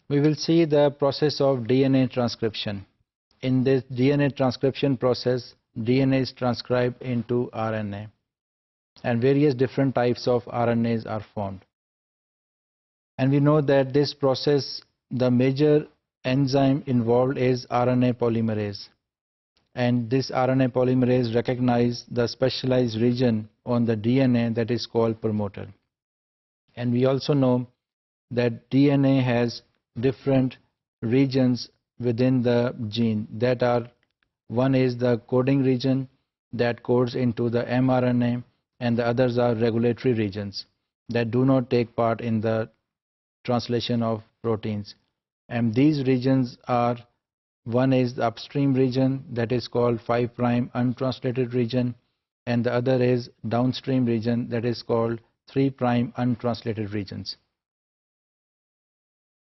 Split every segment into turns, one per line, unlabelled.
We will see the process of DNA transcription. In this DNA transcription process, DNA is transcribed into RNA, and various different types of RNAs are formed. And we know that this process, the major enzyme involved is RNA polymerase. And this RNA polymerase recognizes the specialized region on the DNA that is called promoter. And we also know that DNA has different regions within the gene that are, one is the coding region that codes into the mRNA, and the others are regulatory regions that do not take part in the translation of proteins. And these regions are, one is the upstream region that is called 5' untranslated region, and the other is downstream region that is called 3' untranslated regions.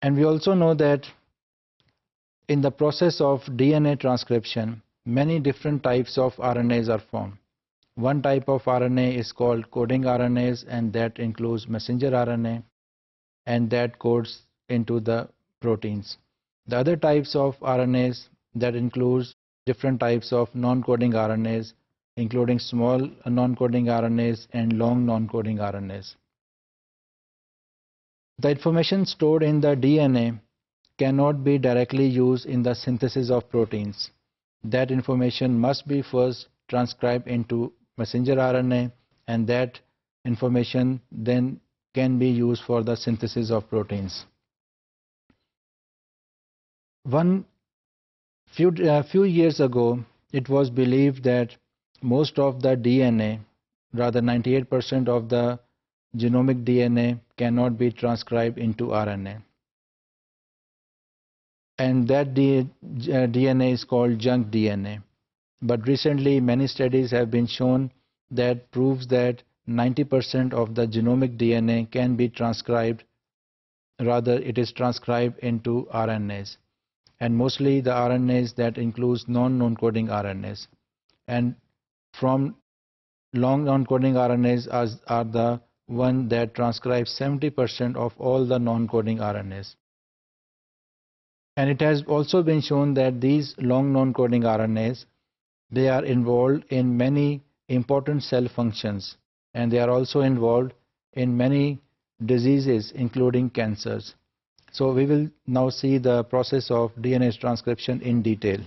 And we also know that in the process of DNA transcription, many different types of RNAs are formed. One type of RNA is called coding RNAs, and that includes messenger RNA, and that codes into the proteins. The other types of RNAs that includes different types of non-coding RNAs, including small non-coding RNAs and long non-coding RNAs. The information stored in the DNA cannot be directly used in the synthesis of proteins. That information must be first transcribed into messenger RNA, and that information then can be used for the synthesis of proteins. Few years ago, it was believed that most of the DNA, rather 98% of the genomic DNA, cannot be transcribed into RNA. And that DNA is called junk DNA. But recently, many studies have been shown that proves that 90% of the genomic DNA can be transcribed, rather it is transcribed into RNAs. And mostly the RNAs that includes non-coding RNAs. And from long non-coding RNAs are the one that transcribes 70% of all the non-coding RNAs. And it has also been shown that these long non-coding RNAs, they are involved in many important cell functions, and they are also involved in many diseases, including cancers. So we will now see the process of DNA transcription in detail.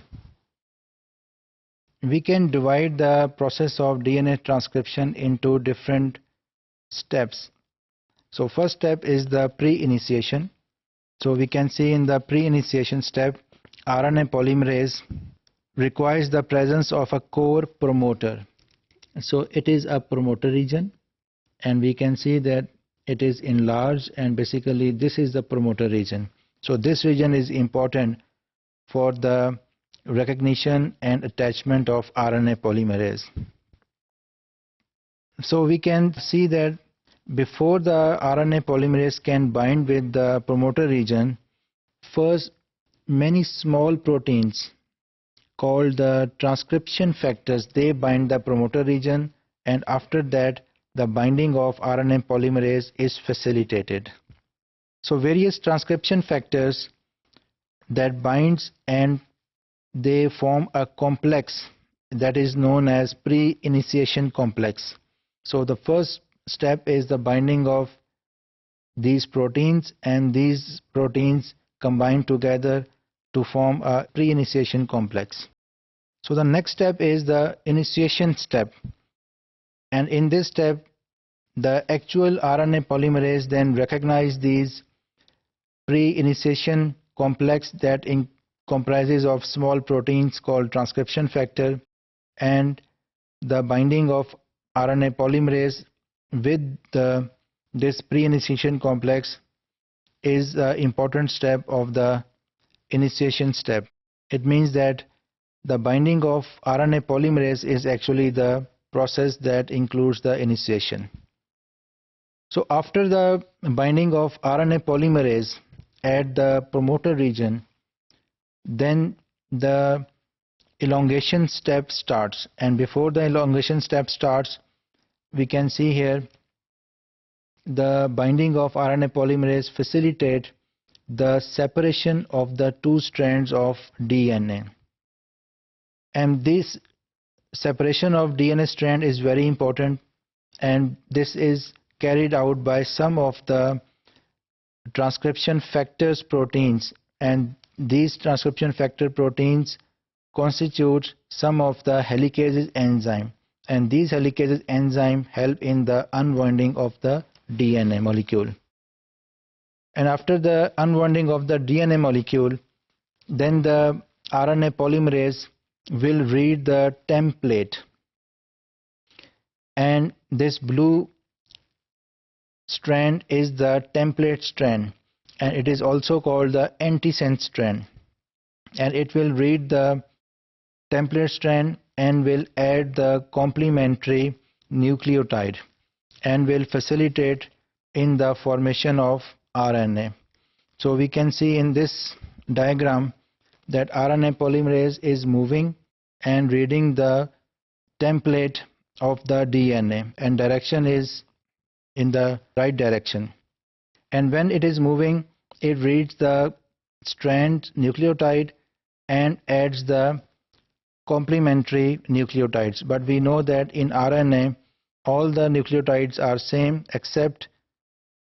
We can divide the process of DNA transcription into different steps. So first step is the pre-initiation. So we can see in the pre-initiation step, RNA polymerase requires the presence of a core promoter. So it is a promoter region, and we can see that it is enlarged, and basically this is the promoter region. So this region is important for the recognition and attachment of RNA polymerase. So we can see that before the RNA polymerase can bind with the promoter region, first many small proteins called the transcription factors, they bind the promoter region, and after that the binding of RNA polymerase is facilitated. So various transcription factors that binds, and they form a complex that is known as pre-initiation complex. So the first step is the binding of these proteins, and these proteins combine together to form a pre-initiation complex. So the next step is the initiation step, and in this step the actual RNA polymerase then recognize these pre-initiation complex that comprises of small proteins called transcription factor, and the binding of RNA polymerase with this pre-initiation complex is the important step of the initiation step. It means that the binding of RNA polymerase is actually the process that includes the initiation. So after the binding of RNA polymerase at the promoter region, then the elongation step starts, and before the elongation step starts, we can see here the binding of RNA polymerase facilitate the separation of the two strands of DNA. And this separation of DNA strand is very important, and this is carried out by some of the transcription factors proteins, and these transcription factor proteins constitute some of the helicases enzyme, and these helicases enzyme help in the unwinding of the DNA molecule. And after the unwinding of the DNA molecule, then the RNA polymerase will read the template, and this blue strand is the template strand, and it is also called the antisense strand, and it will read the template strand and will add the complementary nucleotide and will facilitate in the formation of RNA. So we can see in this diagram that RNA polymerase is moving and reading the template of the DNA, and direction is in the right direction. And when it is moving, it reads the strand nucleotide and adds the complementary nucleotides. But we know that in RNA all the nucleotides are same except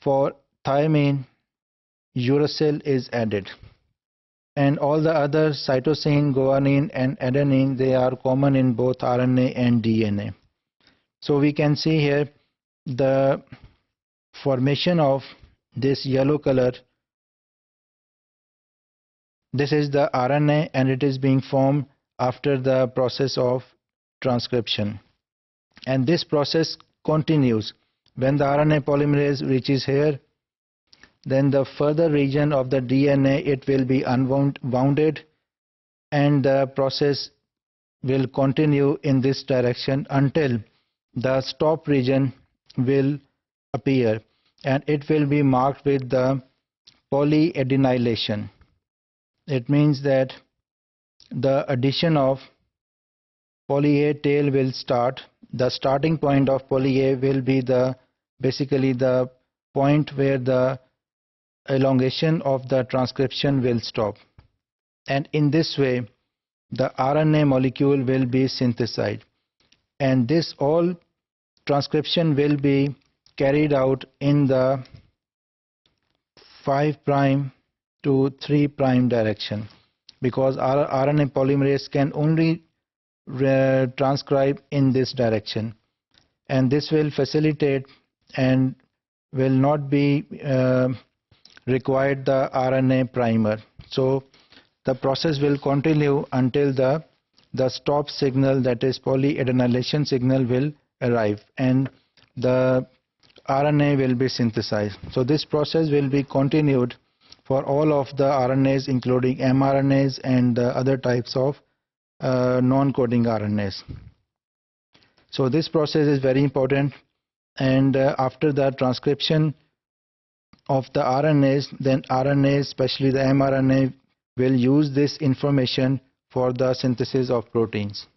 for thymine, uracil is added, and all the other cytosine, guanine and adenine, they are common in both RNA and DNA. So we can see here the formation of this yellow color. This is the RNA, and it is being formed after the process of transcription, and this process continues. When the RNA polymerase reaches here, then the further region of the DNA, it will be unwounded, and the process will continue in this direction until the stop region will appear, and it will be marked with the polyadenylation. It means that the addition of poly A tail will start. The starting point of poly A will be basically the point where the elongation of the transcription will stop, and in this way the RNA molecule will be synthesized, and this all transcription will be carried out in the 5' to 3' direction, because our RNA polymerase can only transcribe in this direction, and this will facilitate and will not be required the RNA primer. So the process will continue until the stop signal, that is polyadenylation signal, will arrive and the RNA will be synthesized. So this process will be continued for all of the RNAs, including mRNAs and other types of non-coding RNAs. So this process is very important, and after the transcription of the RNAs, then RNAs, especially the mRNA, will use this information for the synthesis of proteins.